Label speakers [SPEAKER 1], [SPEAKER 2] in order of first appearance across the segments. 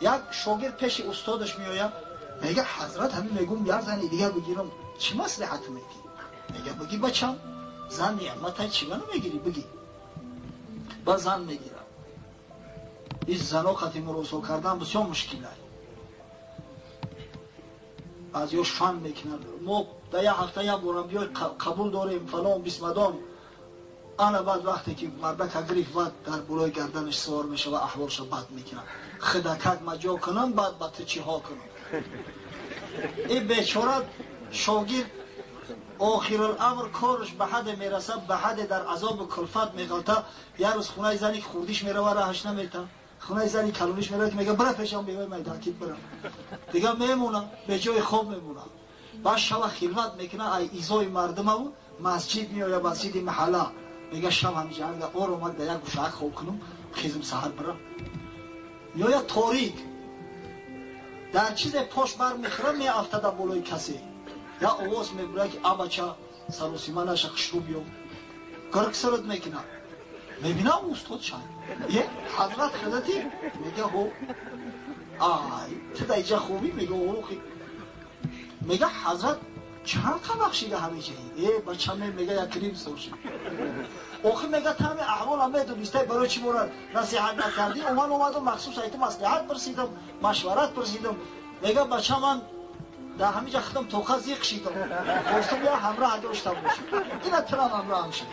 [SPEAKER 1] یک شاگرد پیش استادش میآید میگه حضرت همین میگم یار زنی دیگه بگیرم چی مصلحت میگی؟ میگه بگی بچم زن نعمت چی منو میگیری بگی. با زن میگیرم. این زن ختم رسول کردن بسیار مشکل است. بعضی شان میکنن ما در یک هفته یک بار بیای قبول داریم فلان بسمدان. انا بعد وقتی که مردک گریف و در بالای گردنش سوار میشه و احوالش بد میکنن خداکت مجا کنن بعد با تو چی ها کنن. این بیچاره شاگرد آخر الامر کارش به حد میرسه به حد در عذاب کلفت میغلطه. یه روز خونه زنی که خوردیش میره و راهش نمیته خونه زنی کلونیش میره که میگه برای پیشم بیوی میداکید برم دیگه میمونه به جای خوب میمونه. بعد شب خلوت میکنه ای ایزای مردم او مسجد میآید مسجد محله میگه شب همینجا میگه اور اومد در یک گوشه خواب کنم خیزم سحر برم. یا تاریک در چیز پشت بر میخوره میافتاده بالای کسی یا آواز میبره که آبچه سروسیما نشه خشرو بیو گرگ سرت میکنه میبینم استاد شاید یه حضرت خداتی میگه هو آی تو در اینجا خوبی میگه اوخی میگه حضرت چند تا بخشیده همه چیزی بچه میگه یک کریم سوشی اوخی میگه تمام احوال هم میدونسته برای چی برای نصیحت نکردی اومدم مخصوص ایت مصلحت پرسیدم مشورت پرسیدم میگه بچه من در همینجا خودم توقع زیق شیدم خواستم یا همراه داشته باشم این اترام همراه هم شد.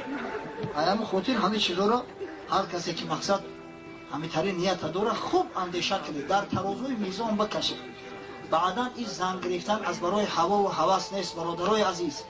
[SPEAKER 1] ایام خاطر همه چیزا را هر کسی که مقصد همین طری نیت داره خوب اندیشه کنید در ترازوی میزان بکشید. بعدا این زن گرفتن از برای هوا و هوس نیست برادرای عزیز.